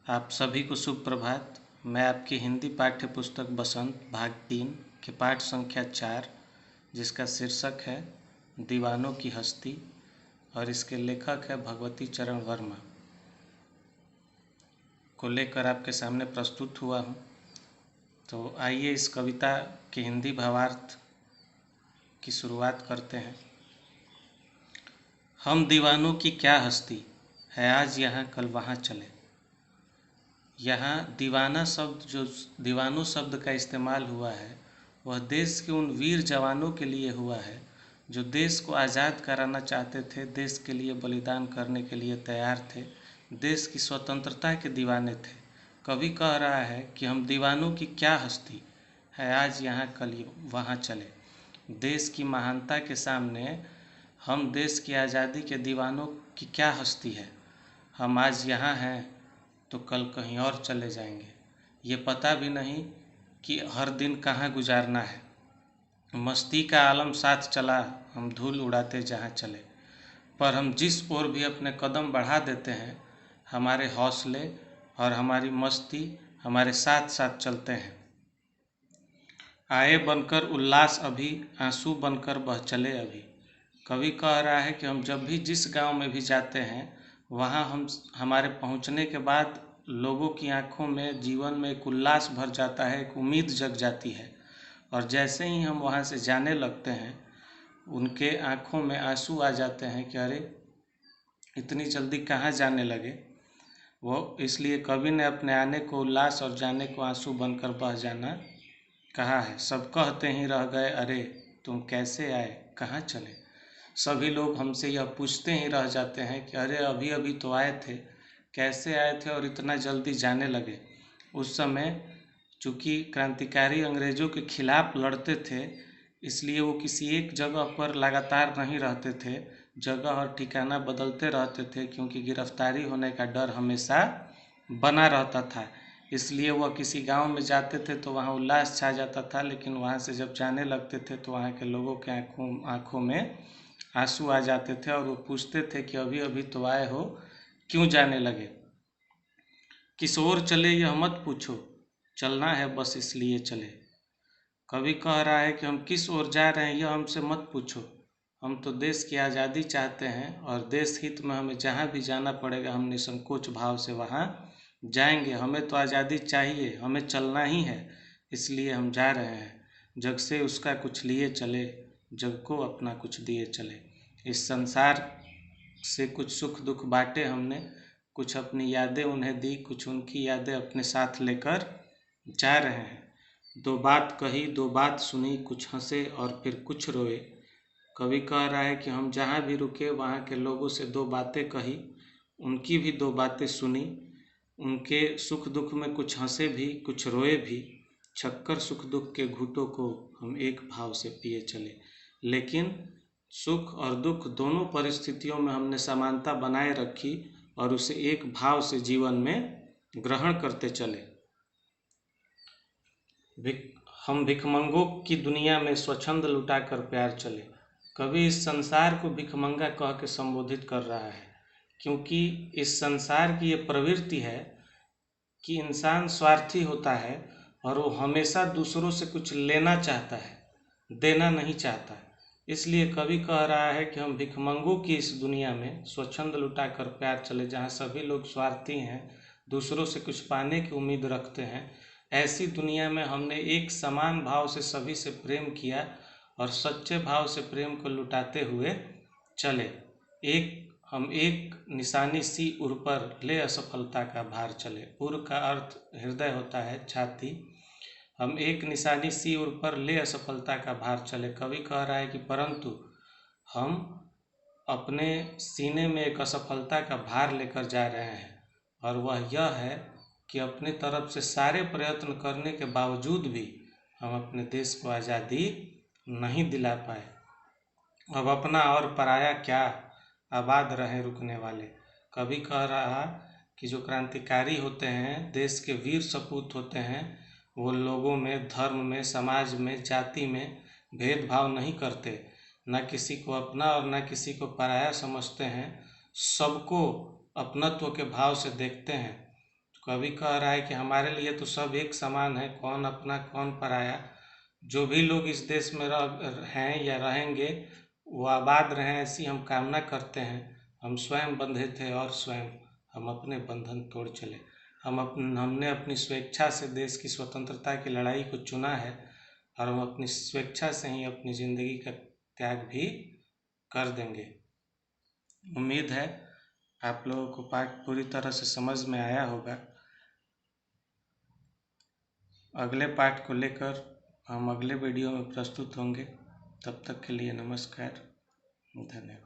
आप सभी को शुभ प्रभात। मैं आपकी हिंदी पाठ्य पुस्तक बसंत भाग 3 के पाठ संख्या 4 जिसका शीर्षक है दीवानों की हस्ती और इसके लेखक है भगवती चरण वर्मा को लेकर आपके सामने प्रस्तुत हुआ हूँ। तो आइए इस कविता के हिंदी भावार्थ की शुरुआत करते हैं। हम दीवानों की क्या हस्ती है, आज यहाँ कल वहाँ चले। यहाँ दीवाना शब्द, जो दीवानों शब्द का इस्तेमाल हुआ है, वह देश के उन वीर जवानों के लिए हुआ है जो देश को आज़ाद कराना चाहते थे, देश के लिए बलिदान करने के लिए तैयार थे, देश की स्वतंत्रता के दीवाने थे। कवि कह रहा है कि हम दीवानों की क्या हस्ती है, आज यहाँ कल वहाँ चले। देश की महानता के सामने हम देश की आज़ादी के दीवानों की क्या हस्ती है। हम आज यहाँ हैं तो कल कहीं और चले जाएंगे, ये पता भी नहीं कि हर दिन कहाँ गुजारना है। मस्ती का आलम साथ चला, हम धूल उड़ाते जहाँ चले। पर हम जिस ओर भी अपने कदम बढ़ा देते हैं, हमारे हौसले और हमारी मस्ती हमारे साथ साथ चलते हैं। आए बनकर उल्लास अभी, आंसू बनकर बह चले अभी। कवि कह रहा है कि हम जब भी जिस गांव में भी जाते हैं, वहाँ हमारे पहुँचने के बाद लोगों की आंखों में जीवन में एक उल्लास भर जाता है, एक उम्मीद जग जाती है। और जैसे ही हम वहाँ से जाने लगते हैं, उनके आंखों में आंसू आ जाते हैं कि अरे इतनी जल्दी कहाँ जाने लगे। वो इसलिए कवि ने अपने आने को उल्लास और जाने को आंसू बनकर बह जाना कहा है। सब कहते ही रह गए, अरे तुम कैसे आए, कहाँ चले। सभी लोग हमसे यह पूछते ही रह जाते हैं कि अरे अभी अभी तो आए थे, कैसे आए थे और इतना जल्दी जाने लगे। उस समय चूँकि क्रांतिकारी अंग्रेज़ों के खिलाफ लड़ते थे, इसलिए वो किसी एक जगह पर लगातार नहीं रहते थे, जगह और ठिकाना बदलते रहते थे, क्योंकि गिरफ्तारी होने का डर हमेशा बना रहता था। इसलिए वह किसी गांव में जाते थे तो वहाँ उल्लास छा जाता था, लेकिन वहाँ से जब जाने लगते थे तो वहाँ के लोगों के आँखों में आंसू आ जाते थे और वो पूछते थे कि अभी अभी तो आए हो, क्यों जाने लगे। किस ओर चले यह मत पूछो, चलना है बस इसलिए चले। कवि कह रहा है कि हम किस ओर जा रहे हैं यह हमसे मत पूछो, हम तो देश की आज़ादी चाहते हैं और देश हित में हमें जहाँ भी जाना पड़ेगा हम निसंकोच भाव से वहाँ जाएंगे। हमें तो आज़ादी चाहिए, हमें चलना ही है, इसलिए हम जा रहे हैं। जग से उसका कुछ लिए चले, जग को अपना कुछ दिए चले। इस संसार से कुछ सुख दुख बांटे हमने, कुछ अपनी यादें उन्हें दी, कुछ उनकी यादें अपने साथ लेकर जा रहे हैं। दो बात कही दो बात सुनी, कुछ हंसे और फिर कुछ रोए। कवि कह रहा है कि हम जहाँ भी रुके वहाँ के लोगों से दो बातें कही, उनकी भी दो बातें सुनी, उनके सुख दुख में कुछ हंसे भी कुछ रोए भी। छक्कर सुख दुख के घूंटों को हम एक भाव से पिए चले। लेकिन सुख और दुख दोनों परिस्थितियों में हमने समानता बनाए रखी और उसे एक भाव से जीवन में ग्रहण करते चले। हम भिखमंगों की दुनिया में स्वच्छंद लुटाकर प्यार चले। कवि इस संसार को भिखमंगा कह के संबोधित कर रहा है, क्योंकि इस संसार की ये प्रवृत्ति है कि इंसान स्वार्थी होता है और वो हमेशा दूसरों से कुछ लेना चाहता है, देना नहीं चाहता। इसलिए कवि कह रहा है कि हम भिखमंगों की इस दुनिया में स्वच्छंद लुटाकर प्यार चले, जहाँ सभी लोग स्वार्थी हैं, दूसरों से कुछ पाने की उम्मीद रखते हैं। ऐसी दुनिया में हमने एक समान भाव से सभी से प्रेम किया और सच्चे भाव से प्रेम को लुटाते हुए चले। हम एक निशानी सी उर पर ले असफलता का भार चले। उर का अर्थ हृदय होता है, छाती। हम एक निशानी सी उर पर ले असफलता का भार चले। कवि कह रहा है कि परंतु हम अपने सीने में एक असफलता का भार लेकर जा रहे हैं, और वह यह है कि अपने तरफ से सारे प्रयत्न करने के बावजूद भी हम अपने देश को आज़ादी नहीं दिला पाए। अब अपना और पराया क्या, आबाद रहे रुकने वाले। कवि कह रहा कि जो क्रांतिकारी होते हैं, देश के वीर सपूत होते हैं, वो लोगों में, धर्म में, समाज में, जाति में भेदभाव नहीं करते, न किसी को अपना और न किसी को पराया समझते हैं, सबको अपनत्व के भाव से देखते हैं। कवि कह रहा है कि हमारे लिए तो सब एक समान है, कौन अपना कौन पराया। जो भी लोग इस देश में हैं या रहेंगे वो आबाद रहें, ऐसी हम कामना करते हैं। हम स्वयं बंधे थे और स्वयं हम अपने बंधन तोड़ चले। हमने अपनी स्वेच्छा से देश की स्वतंत्रता की लड़ाई को चुना है और हम अपनी स्वेच्छा से ही अपनी ज़िंदगी का त्याग भी कर देंगे। उम्मीद है आप लोगों को पाठ पूरी तरह से समझ में आया होगा। अगले पाठ को लेकर हम अगले वीडियो में प्रस्तुत होंगे। तब तक के लिए नमस्कार, धन्यवाद।